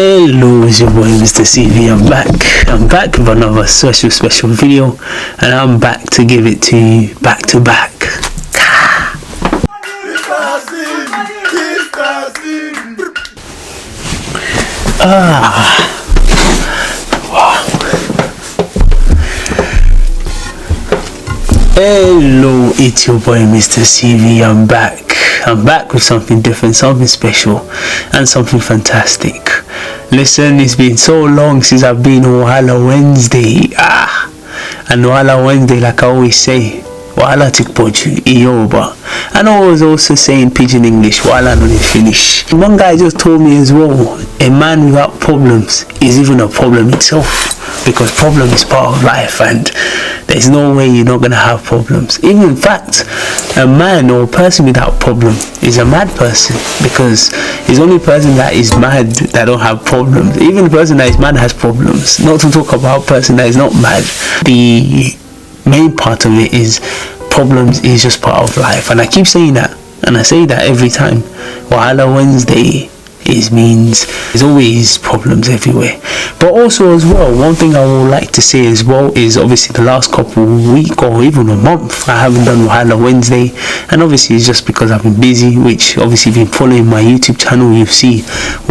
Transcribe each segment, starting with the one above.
Hello, it's your boy MrCV. I'm back with another special video, and I'm back to give it to you back to back. Wow. Hello, it's your boy MrCV. I'm back with something different, something special, and something fantastic. Listen, it's been so long since I've been on Wahala Wednesday. And Wahala Wednesday, like I always say, Wahala tikpoju Iyoba. And I was also saying pidgin English, Wahala no dey finish. One guy just told me as well, a man without problems is even a problem itself, because problem is part of life, and there's no way you're not gonna have problems. Even in fact, a man or a person without problem is a mad person, because it's only person that is mad that don't have problems. Even the person that is mad has problems, not to talk about a person that is not mad. The main part of it is problems is just part of life, and I keep saying that, and I say that every time. Wahala Wednesday means there's always problems everywhere. But also as well, one thing I would like to say as well is obviously the last couple week or even a month I haven't done Wahala Wednesday, and obviously it's just because I've been busy, which obviously if you've been following my YouTube channel you'll see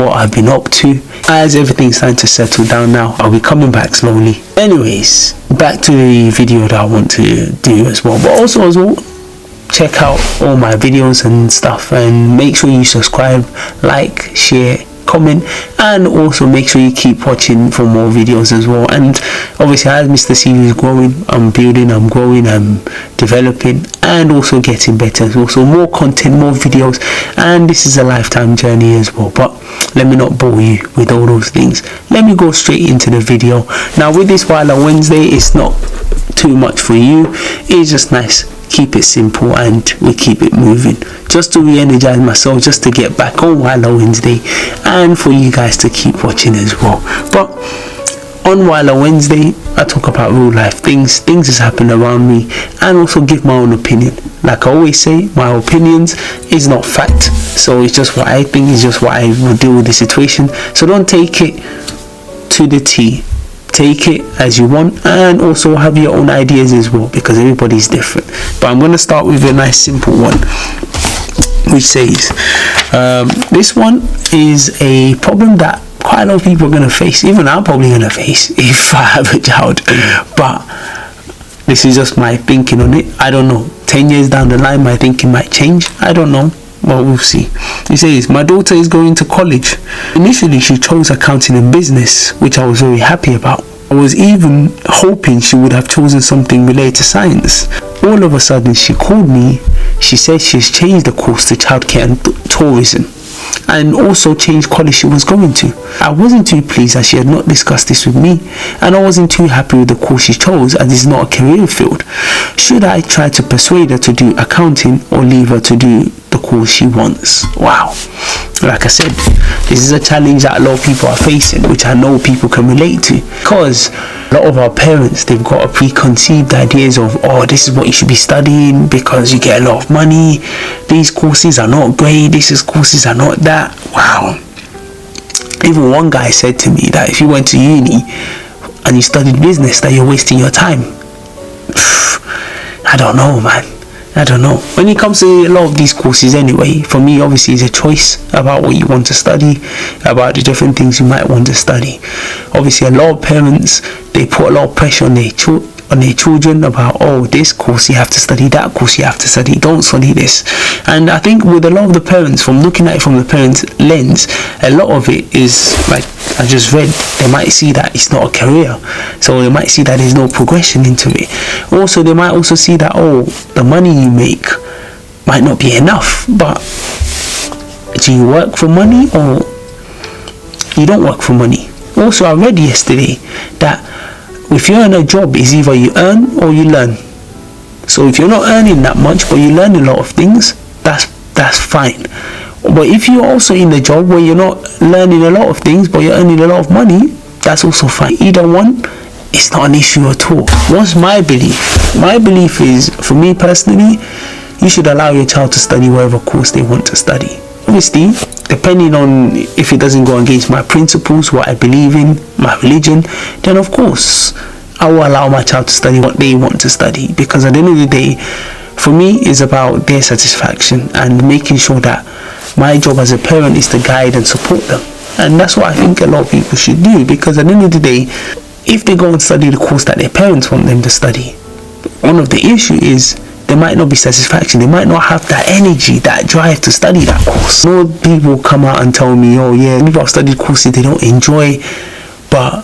what I've been up to. As everything's starting to settle down now, I'll be coming back slowly. Anyways, back to the video that I want to do as well. But also as well, check out all my videos and stuff, and make sure you subscribe, like, share, comment, and also make sure you keep watching for more videos as well. And obviously as MrCV is growing, I'm building, I'm growing, I'm developing, and also getting better. Also more content, more videos, and this is a lifetime journey as well. But let me not bore you with all those things. Let me go straight into the video. Now with this Wahala Wednesday, it's not too much for you, it's just nice. Keep it simple and we keep it moving, just to re-energize myself, just to get back on Wahala Wednesday, and for you guys to keep watching as well. But on Wahala Wednesday, I talk about real life things that's happened around me, and also give my own opinion. Like I always say, my opinions is not fact, so it's just what I think, it's just what I will deal with the situation. So don't take it to the T. Take it as you want, and also have your own ideas as well, because everybody's different. But I'm going to start with a nice simple one, which says this one is a problem that quite a lot of people are going to face. Even I'm probably going to face if I have a child. But this is just my thinking on it. I don't know, 10 years down the line my thinking might change, I don't know. Well, we'll see. He says, my daughter is going to college. Initially, she chose accounting and business, which I was very happy about. I was even hoping she would have chosen something related to science. All of a sudden, she called me. She said she's changed the course to childcare and tourism, and also changed college she was going to. I wasn't too pleased as she had not discussed this with me, and I wasn't too happy with the course she chose, as it's not a career field. Should I try to persuade her to do accounting, or leave her to do the course she wants? Wow. Like I said, this is a challenge that a lot of people are facing, which I know people can relate to, because a lot of our parents, they've got a preconceived ideas of, oh, this is what you should be studying because you get a lot of money, these courses are not great, these courses are not that. Wow. Even one guy said to me that if you went to uni and you studied business, that you're wasting your time. I don't know, man. I don't know. When it comes to a lot of these courses anyway, for me obviously it's a choice about what you want to study, about the different things you might want to study. Obviously a lot of parents, they put a lot of pressure on their children about, oh, this course you have to study, that course you have to study, don't study this. And I think with a lot of the parents, from looking at it from the parents' lens, a lot of it is like I just read, they might see that it's not a career, so they might see that there's no progression into it. Also they might also see that, oh, the money you make might not be enough. But do you work for money or you don't work for money? Also I read yesterday that if you're in a job, it's either you earn or you learn. So if you're not earning that much but you learn a lot of things, that's fine. But if you're also in the job where you're not learning a lot of things but you're earning a lot of money, that's also fine. Either one, it's not an issue at all. What's my belief? My belief is, for me personally, you should allow your child to study whatever course they want to study. Obviously, depending on if it doesn't go against my principles, what I believe in, my religion, then of course I will allow my child to study what they want to study, because at the end of the day, for me, it's about their satisfaction and making sure that my job as a parent is to guide and support them. And that's what I think a lot of people should do, because at the end of the day, if they go and study the course that their parents want them to study, one of the issues is there might not be satisfaction. They might not have that energy, that drive to study that course. More people come out and tell me, oh yeah, people have studied courses they don't enjoy, but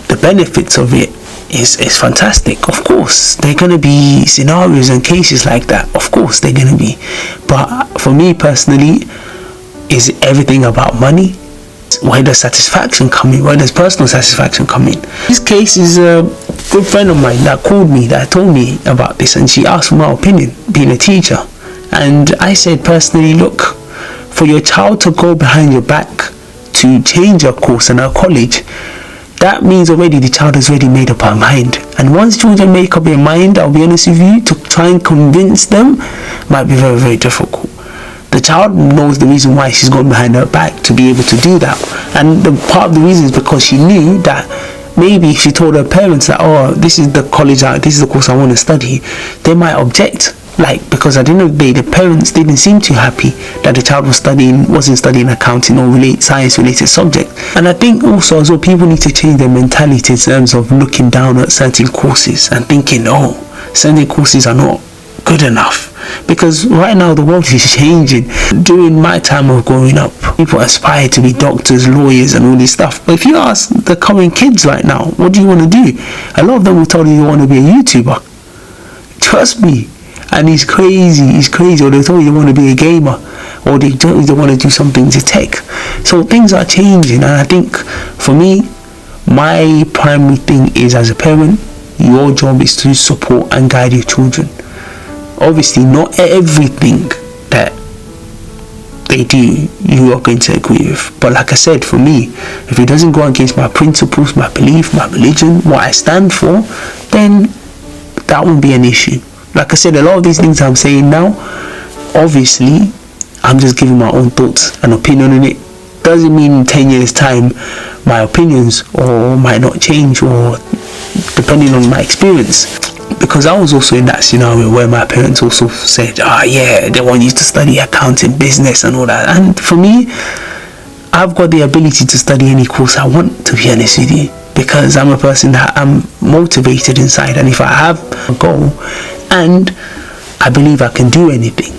the benefits of it is fantastic. Of course, there are going to be scenarios and cases like that. Of course, they're going to be. But for me personally, is everything about money? Where does satisfaction come in? Where does personal satisfaction come in? This case is a good friend of mine that called me, that told me about this, and she asked for my opinion, being a teacher. And I said personally, look, for your child to go behind your back to change a course in a college, that means already the child has already made up her mind. And once children make up their mind, I'll be honest with you, to try and convince them might be very, very difficult. The child knows the reason why she's gone behind her back to be able to do that. And the part of the reason is because she knew that maybe if she told her parents that, oh, this is the college, this is the course I want to study, they might object. Because at the end of the day, the parents didn't seem too happy that the child wasn't studying accounting or science-related subject. And I think also as well, people need to change their mentality in terms of looking down at certain courses and thinking, oh, certain courses are not good enough. Because right now the world is changing. During my time of growing up, people aspire to be doctors, lawyers and all this stuff. But if you ask the current kids right now, what do you want to do? A lot of them will tell you they want to be a YouTuber. Trust me. And it's crazy. Or they tell you they want to be a gamer, or they want to do something to tech. So things are changing, and I think for me, my primary thing is, as a parent, your job is to support and guide your children. Obviously, not everything that they do you are going to agree with, but like I said, for me, if it doesn't go against my principles, my belief, my religion, what I stand for, then that won't be an issue. Like I said, a lot of these things I'm saying now, obviously, I'm just giving my own thoughts and opinion on it. Doesn't mean in 10 years time my opinions or might not change, or depending on my experience. Because I was also in that scenario where my parents also said, yeah, they want you to study accounting, business and all that. And for me, I've got the ability to study any course I want, to be honest with you, because I'm a person that I'm motivated inside, and if I have a goal and I believe I can do anything.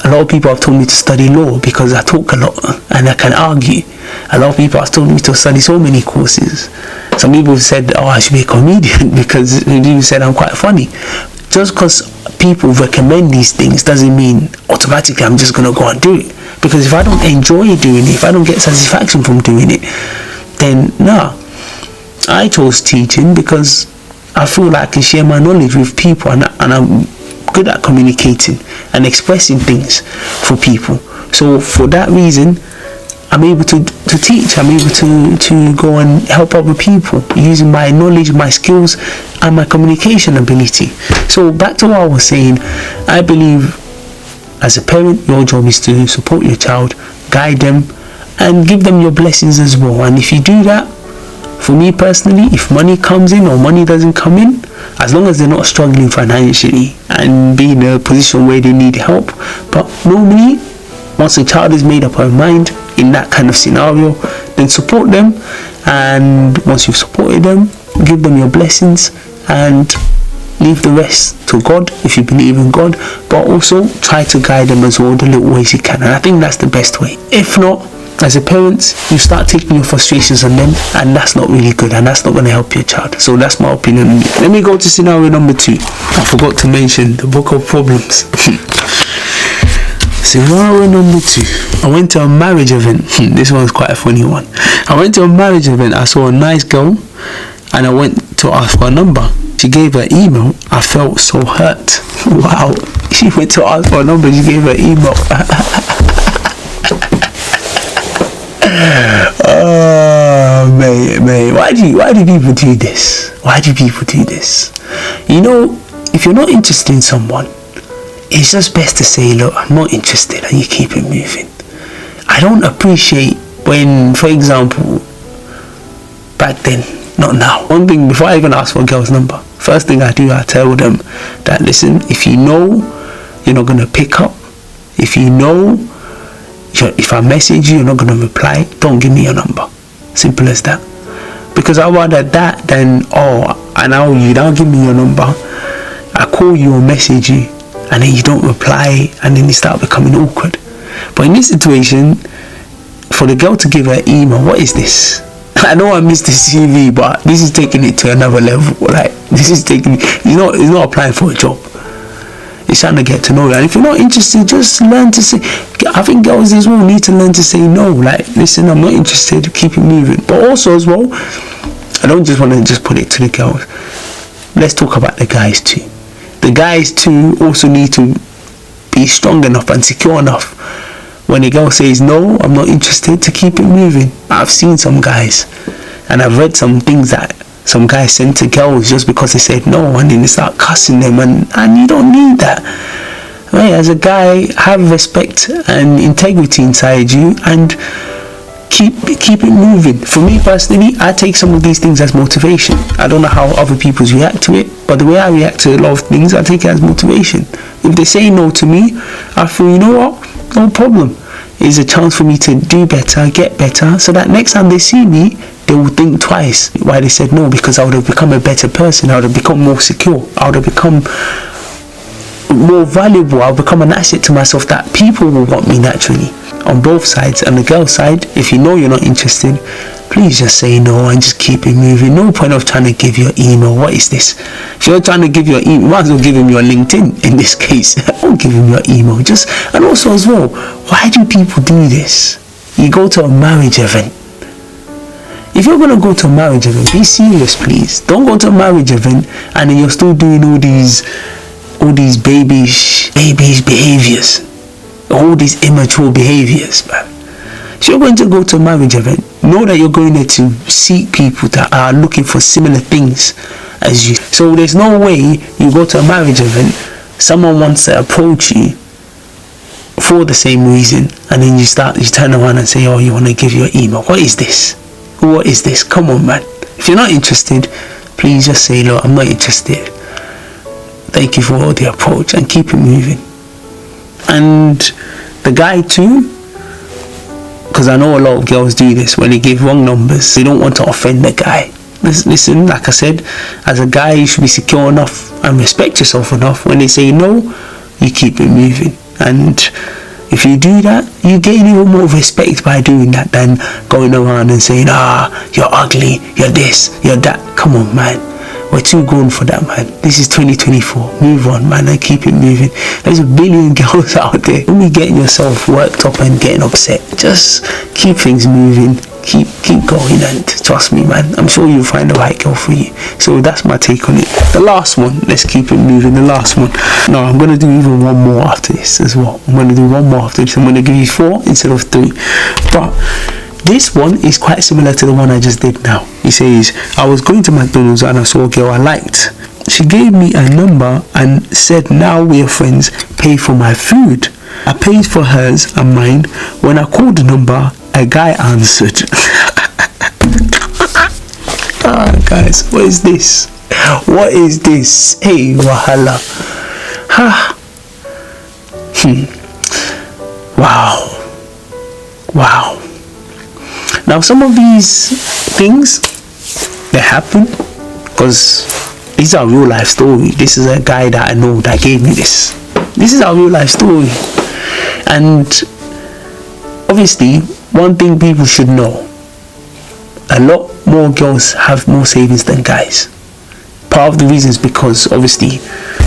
A lot of people have told me to study law because I talk a lot and I can argue. A lot of people have told me to study so many courses. Some people have said, oh, I should be a comedian because people said I'm quite funny. Just because people recommend these things doesn't mean automatically I'm just going to go and do it. Because if I don't enjoy doing it, if I don't get satisfaction from doing it, then no. I chose teaching because I feel like I can share my knowledge with people, and I'm good at communicating and expressing things for people. So for that reason, I'm able to teach. I'm able to go and help other people using my knowledge, my skills and my communication ability. So back to what I was saying, I believe as a parent, your job is to support your child, guide them and give them your blessings as well. And if you do that, for me personally, if money comes in or money doesn't come in, as long as they're not struggling financially and be in a position where they need help. But normally, once a child is made up her mind in that kind of scenario, then support them. And once you've supported them, give them your blessings and leave the rest to God if you believe in God. But also try to guide them as well the little ways you can. And I think that's the best way. If not, as a parent, you start taking your frustrations on them, and that's not really good, and that's not going to help your child. So that's my opinion. Let me go to scenario number 2. I forgot to mention the book of problems. Scenario number 2. I went to a marriage event. This one's quite a funny one. I went to a marriage event. I saw a nice girl and I went to ask for a number. She gave her email. I felt so hurt. Wow. She went to ask for a number. She gave her email. Oh, mate. Why do people do this? Why do people do this? You know, if you're not interested in someone, it's just best to say, look, I'm not interested, and you keep it moving. I don't appreciate when, for example, back then, not now. One thing, before I even ask for a girl's number, first thing I do, I tell them that, listen, if you know you're not going to pick up, if you know, if I message you, you're not going to reply, don't give me your number. Simple as that. Because I'd rather that than, and now you don't give me your number, I call you or message you, and then you don't reply, and then it start becoming awkward. But in this situation, for the girl to give her email, what is this? I know I'm MrCV, but this is taking it to another level. Like, this is taking, he's not applying for a job. He's trying to get to know you. And if you're not interested, just learn to say, I think girls as well need to learn to say no. Like, listen, I'm not interested, keep it moving. But also as well, I don't just want to just put it to the girls. Let's talk about the guys too. The guys too also need to be strong enough and secure enough when the girl says no, I'm not interested, to keep it moving. I've seen some guys, and I've read some things that some guys send to girls just because they said no, and then they start cussing them, and you don't need that. Right? As a guy, have respect and integrity inside you, and keep it moving. For me personally, I take some of these things as motivation. I don't know how other people react to it, but the way I react to a lot of things, I take it as motivation. If they say no to me, I feel, you know what, no problem. It's a chance for me to do better, get better, so that next time they see me, they will think twice why they said no, because I would have become a better person, I would have become more secure, I would have become more valuable, I'll become an asset to myself that people will want me naturally. On both sides. And the girl side, if you know you're not interested, please just say no and just keep it moving. No point of trying to give your email. What is this? If you're trying to give your email, you might as well give him your LinkedIn in this case. Don't give him your email. And also as well, why do people do this? You go to a marriage event. If you're going to go to a marriage event, be serious, please. Don't go to a marriage event and then you're still doing all these babyish behaviors. All these immature behaviors, man. If you're going to go to a marriage event, know that you're going there to seek people that are looking for similar things as you. So there's no way you go to a marriage event, someone wants to approach you for the same reason, and then you turn around and say, oh, you want to give your email. What is this? What is this? Come on, man. If you're not interested, please just say, look, I'm not interested. Thank you for all the approach, and keep it moving. And the guy too, because I know a lot of girls do this when they give wrong numbers. They don't want to offend the guy. Listen, like I said, as a guy, you should be secure enough and respect yourself enough. When they say no, you keep it moving. And if you do that, you gain even more respect by doing that than going around and saying, you're ugly, you're this, you're that. Come on, man. We're too grown for that, man. This is 2024. Move on, man, and keep it moving. There's a billion girls out there. Don't be getting yourself worked up and getting upset. Just keep things moving. Keep going, and trust me, man, I'm sure you'll find the right girl for you. So that's my take on it. The last one, let's keep it moving. The last one. No, I'm going to do even one more after this as well. I'm going to do one more after this. I'm going to give you 4 instead of 3. But this one is quite similar to the one I just did now. He says, I was going to McDonald's and I saw a girl I liked. She gave me a number and said, now we're friends, pay for my food. I paid for hers and mine. When I called the number, a guy answered. Guys, what is this? What is this? Hey, Wahala. Wow. Now, some of these things, they happen because these are real life story. This is a guy that I know that gave me this. This is our real life story. And obviously, one thing people should know, a lot more girls have more savings than guys. Part of the reason is because obviously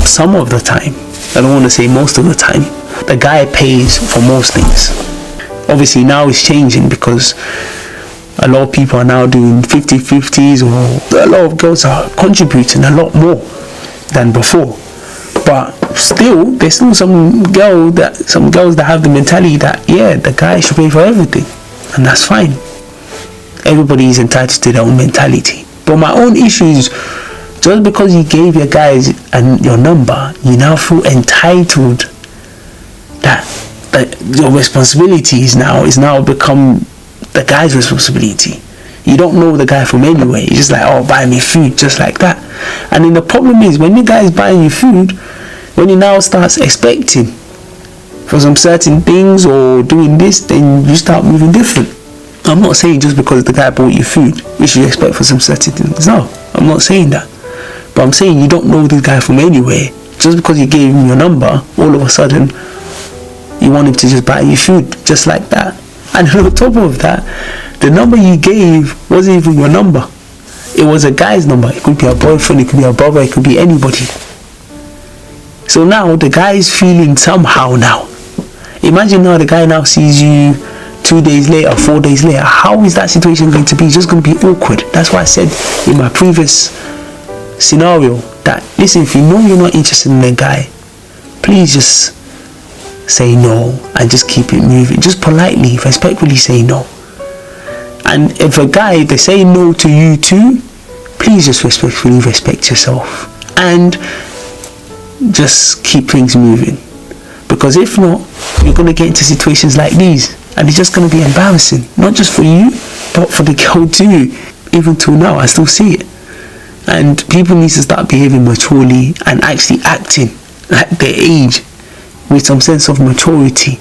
some of the time, I don't want to say most of the time, the guy pays for most things. Obviously now it's changing because a lot of people are now doing 50-50s, or a lot of girls are contributing a lot more than before. But still, there's still some girls that have the mentality that, yeah, the guy should pay for everything, and that's fine. Everybody is entitled to their own mentality. But my own issue is, just because you gave your guys your number, you now feel entitled that your responsibility is now become the guy's responsibility. You don't know the guy from anywhere. You're just like, oh, buy me food, just like that. And then the problem is, when the guy is buying you food, when he now starts expecting for some certain things or doing this, then you start moving different. I'm not saying just because the guy bought you food, you should expect for some certain things. No, I'm not saying that. But I'm saying you don't know this guy from anywhere. Just because you gave him your number, all of a sudden, you want him to just buy you food, just like that. And on top of that, the number you gave wasn't even your number. It was a guy's number. It could be a boyfriend, it could be a brother, it could be anybody. So now the guy is feeling somehow now. Imagine now the guy now sees you 2 days later, 4 days later. How is that situation going to be? It's just going to be awkward. That's why I said in my previous scenario that, listen, if you know you're not interested in a guy, please just say no and just keep it moving. Just politely, respectfully say no. And if a guy, they say no to you too, please just respectfully respect yourself and just keep things moving. Because if not, you're going to get into situations like these, and it's just going to be embarrassing, not just for you, but for the girl too. Even till now, I still see it. And people need to start behaving maturely and actually acting like their age, with some sense of maturity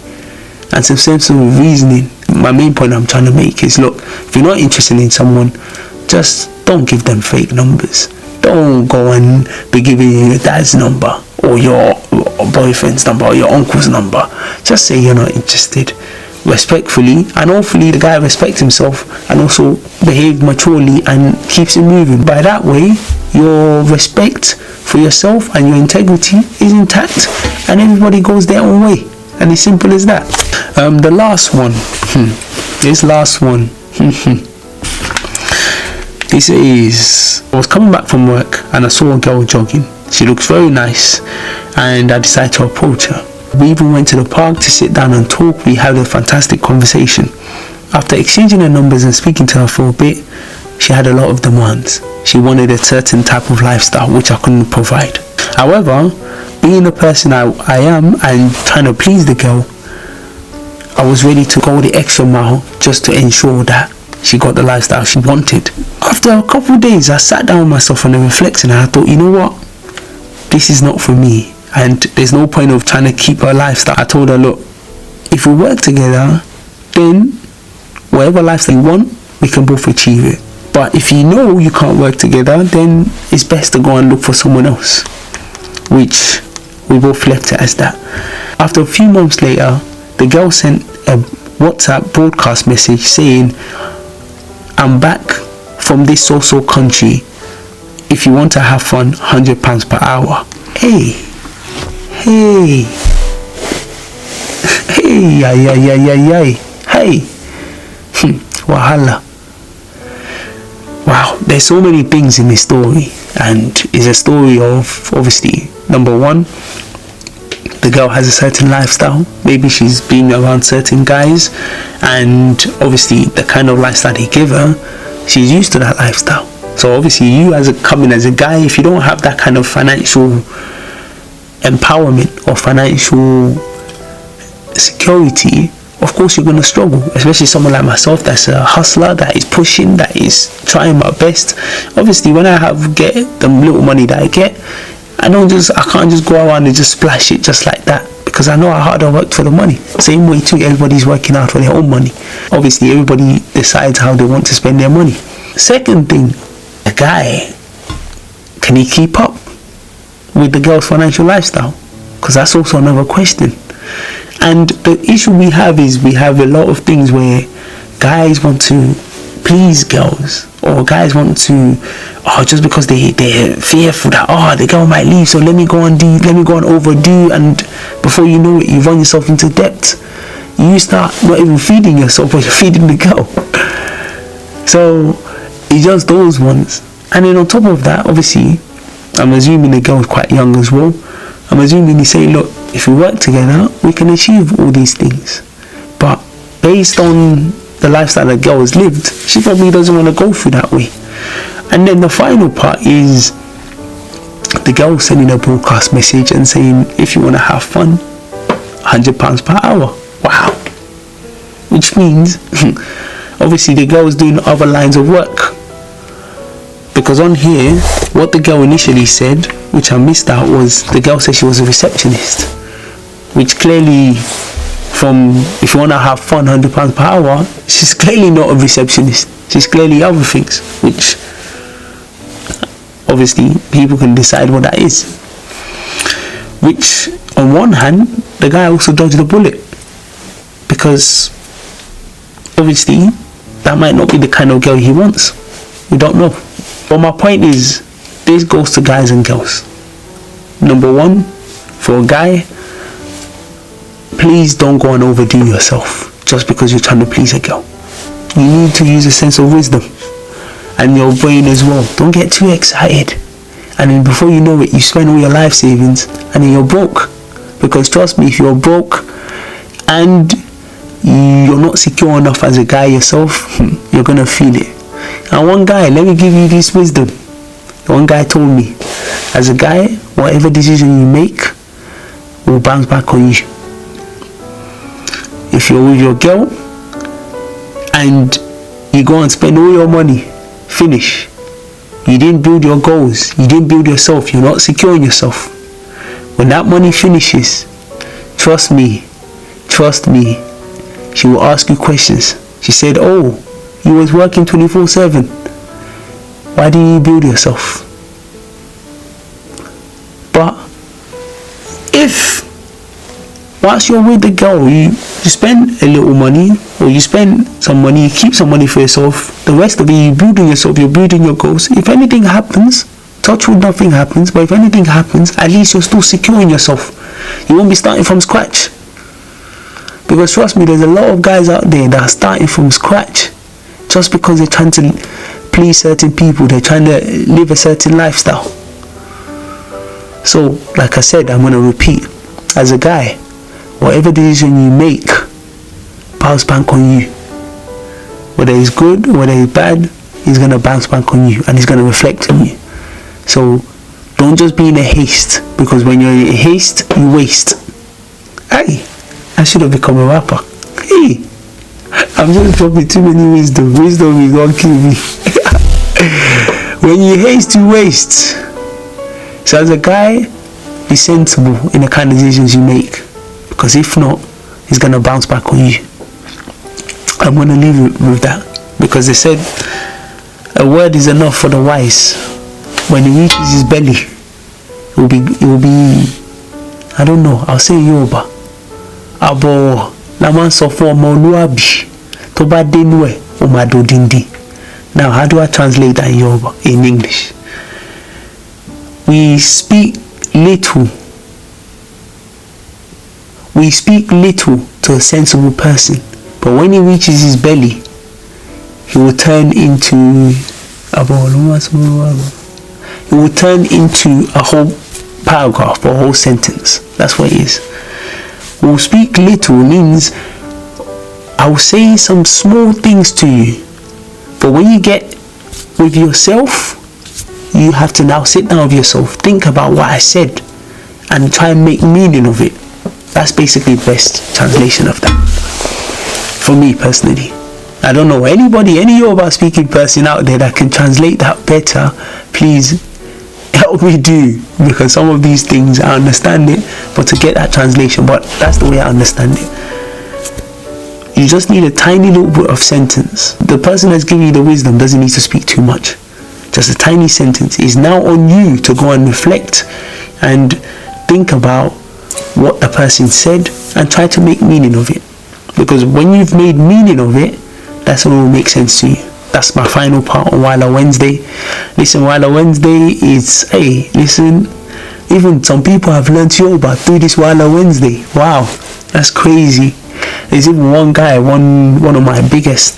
and some sense of reasoning. My main point I'm trying to make is, look, if you're not interested in someone, just don't give them fake numbers. Don't go and be giving your dad's number or your boyfriend's number or your uncle's number. Just say you're not interested, respectfully, and hopefully the guy respects himself and also behaves maturely and keeps it moving. By that way, your respect for yourself and your integrity is intact, and everybody goes their own way. And it's simple as that. The last one. This last one. This is, I was coming back from work and I saw a girl jogging. She looks very nice, and I decided to approach her. We even went to the park to sit down and talk. We had a fantastic conversation. After exchanging her numbers and speaking to her for a bit, she had a lot of demands. She wanted a certain type of lifestyle which I couldn't provide. However, being the person I am and trying to please the girl, I was ready to go the extra mile just to ensure that she got the lifestyle she wanted. After a couple of days, I sat down with myself and I reflected, and I thought, you know what? This is not for me, and there's no point of trying to keep her lifestyle. I told her, look, if we work together, then whatever lifestyle you want, we can both achieve it. But if you know you can't work together, then it's best to go and look for someone else. Which we both left it as that. After a few months later, the girl sent a WhatsApp broadcast message saying, I'm back from this so-so country. If you want to have fun, £100 per hour. Hey, Wahala. Wow, there's so many things in this story, and it's a story of, obviously, number one, the girl has a certain lifestyle. Maybe she's been around certain guys, and obviously the kind of lifestyle they give her, she's used to that lifestyle. So obviously you coming as a guy, if you don't have that kind of financial empowerment or financial security, of course you're going to struggle. Especially someone like myself that's a hustler, that is pushing, that is trying my best. Obviously when I get the little money that I get, I can't just go around and just splash it just like that, because I know how hard I worked for the money. Same way too, everybody's working out for their own money. Obviously everybody decides how they want to spend their money. Second thing, a guy, can he keep up with the girl's financial lifestyle? Because that's also another question. And the issue we have is, we have a lot of things where guys want to please girls, or guys want to, just because they're fearful that, the girl might leave, so let me go and overdo, and before you know it, you run yourself into debt. You start not even feeding yourself, but you're feeding the girl. So it's just those ones. And then on top of that, obviously, I'm assuming the girl is quite young as well. I'm assuming he's saying, look, if we work together, we can achieve all these things. But based on the lifestyle the girl has lived, she probably doesn't want to go through that way. And then the final part is the girl sending a broadcast message and saying, if you want to have fun, £100 per hour. Wow. Which means obviously the girl's doing other lines of work. Because on here, what the girl initially said, which I missed out, was the girl said she was a receptionist. Which clearly, from if you want to have fun, £100 per hour, she's clearly not a receptionist. She's clearly other things, which obviously people can decide what that is. Which, on one hand, the guy also dodged the bullet, because obviously that might not be the kind of girl he wants. We don't know. But my point is, this goes to guys and girls. Number one, for a guy, please don't go and overdo yourself just because you're trying to please a girl. You need to use a sense of wisdom and your brain as well. Don't get too excited, and then before you know it, you spend all your life savings and then you're broke. Because trust me, if you're broke and you're not secure enough as a guy yourself, you're gonna feel it. And one guy, let me give you this wisdom. One guy told me, as a guy, whatever decision you make will bounce back on you. If you're with your girl and you go and spend all your money, finish. You didn't build your goals, you didn't build yourself, you're not secure in yourself. When that money finishes, trust me, she will ask you questions. She said, oh, you was working 24/7. Why didn't you build yourself? But if whilst you're with the girl, you spend a little money, or you spend some money, you keep some money for yourself, the rest of it you building yourself, you're building your goals. If anything happens, touch wood, nothing happens, but if anything happens, at least you're still secure in yourself. You won't be starting from scratch. Because trust me, there's a lot of guys out there that are starting from scratch just because they're trying to please certain people, they're trying to live a certain lifestyle. So, like I said, I'm going to repeat, as a guy, whatever decision you make, bounce back on you. Whether it's good, whether it's bad, it's going to bounce back on you and it's going to reflect on you. So, don't just be in a haste, because when you're in a haste, you waste. Hey, I should have become a rapper. Hey, I'm just dropping too many wisdom. Wisdom is going to kill me. When you haste, you waste. So as a guy, be sensible in the kind of decisions you make, because if not, it's going to bounce back on you. I'm going to leave it with that, because they said a word is enough for the wise. When it reaches his belly, it will be I don't know, I'll say Yoruba. Abo la man sọ fún ọmọlúàbí tó bá dénú ẹ̀ ó máa dodindi. Now, how do I translate that in Yoruba, in English? We speak little to a sensible person, but when he reaches his belly, he will turn into a whole paragraph or a whole sentence. That's what it is. We'll speak little means I will say some small things to you, but when you get with yourself, you have to now sit down with yourself, think about what I said, and try and make meaning of it. That's basically the best translation of that, for me personally. I don't know anybody, any Yoruba speaking person out there that can translate that better. Please help me do, because some of these things I understand it, but to get that translation, but that's the way I understand it. You just need a tiny little bit of sentence. The person that's giving you the wisdom doesn't need to speak too much. Just a tiny sentence. Is now on you to go and reflect and think about what the person said and try to make meaning of it. Because when you've made meaning of it, that's when it will make sense to you. That's my final part on Wahala Wednesday. Listen, Wahala Wednesday is, hey, listen, even some people have learned Yoruba through this Wahala Wednesday. Wow, that's crazy. There's even one guy, one of my biggest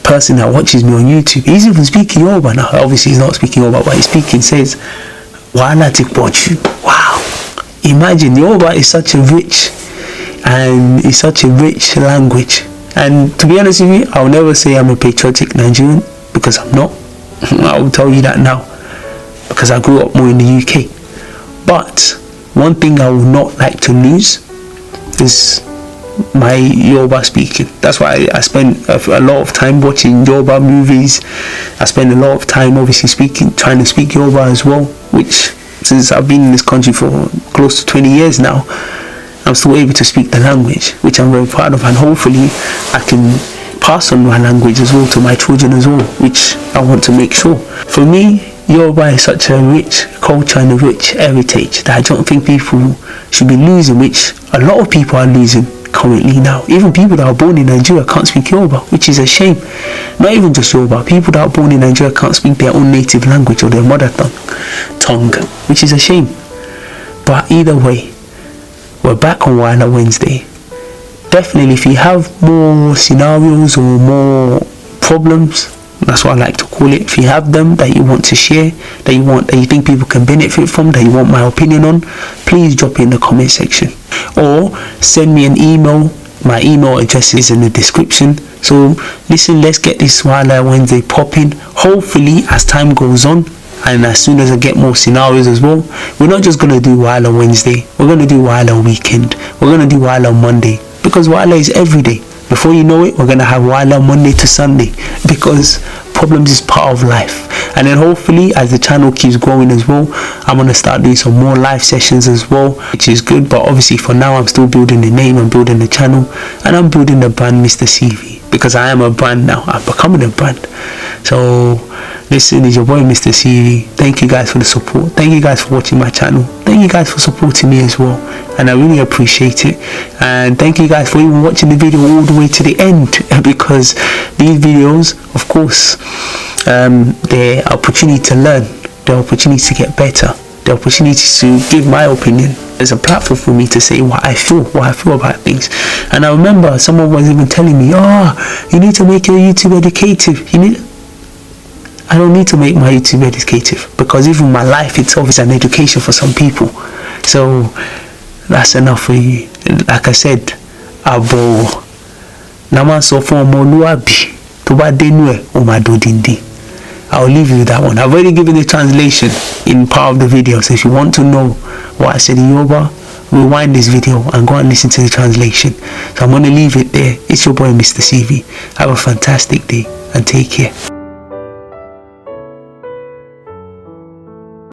person that watches me on YouTube. He's even speaking Yoruba now. Obviously, he's not speaking Yoruba, but he's speaking. Says, "Wahala ti poju." Wow! Imagine, Yoruba is such a rich language. And to be honest with you, I'll never say I'm a patriotic Nigerian, because I'm not. I will tell you that now, because I grew up more in the UK. But one thing I would not like to lose is my Yoruba speaking. That's why I spend a lot of time watching Yoruba movies. I spend a lot of time obviously trying to speak Yoruba as well, which since I've been in this country for close to 20 years now, I'm still able to speak the language, which I'm very proud of, and hopefully I can pass on my language as well to my children as well, which I want to make sure. For me, Yoruba is such a rich culture and a rich heritage that I don't think people should be losing, which a lot of people are losing currently now. Even people that are born in Nigeria can't speak Yoruba, which is a shame. Not even just Yoruba, people that are born in Nigeria can't speak their own native language or their mother tongue, which is a shame. But either way, we're back on Wahala Wednesday. Definitely, if you have more scenarios or more problems, that's what I like to call it, if you have them that you want to share, that you think people can benefit from, that you want my opinion on, please drop it in the comment section or send me an email. My email address is in the description. So listen, let's get this Wahala Wednesday popping. Hopefully as time goes on and as soon as I get more scenarios as well, we're not just going to do Wahala Wednesday, we're going to do Wahala Weekend, we're going to do Wahala Monday, because Wahala is every day. Before you know it, we're going to have Wahala Monday to Sunday, because problems is part of life. And then hopefully as the channel keeps growing as well, I'm going to start doing some more live sessions as well, which is good. But obviously for now, I'm still building the name, I'm building the channel, and I'm building the brand MrCV, because I am a brand now. I'm becoming a brand. So listen, it's your boy MrCV. Thank you guys for the support. Thank you guys for watching my channel. Thank you guys for supporting me as well, and I really appreciate it. And thank you guys for even watching the video all the way to the end, because these videos, of course, they're opportunity to learn, they're opportunity to get better, the opportunity to give my opinion. There's a platform for me to say what I feel about things. And I remember someone was even telling me, you need to make your YouTube educative. I don't need to make my YouTube educative, because even my life itself is an education for some people. So that's enough for you. Like I said, abo naman so fun omoluabi to ba denu e o ma do dindi. I'll leave you with that one. I've already given the translation in part of the video, so if you want to know what I said in Yoruba, rewind this video and go and listen to the translation. So I'm going to leave it there. It's your boy MrCV. Have a fantastic day and take care.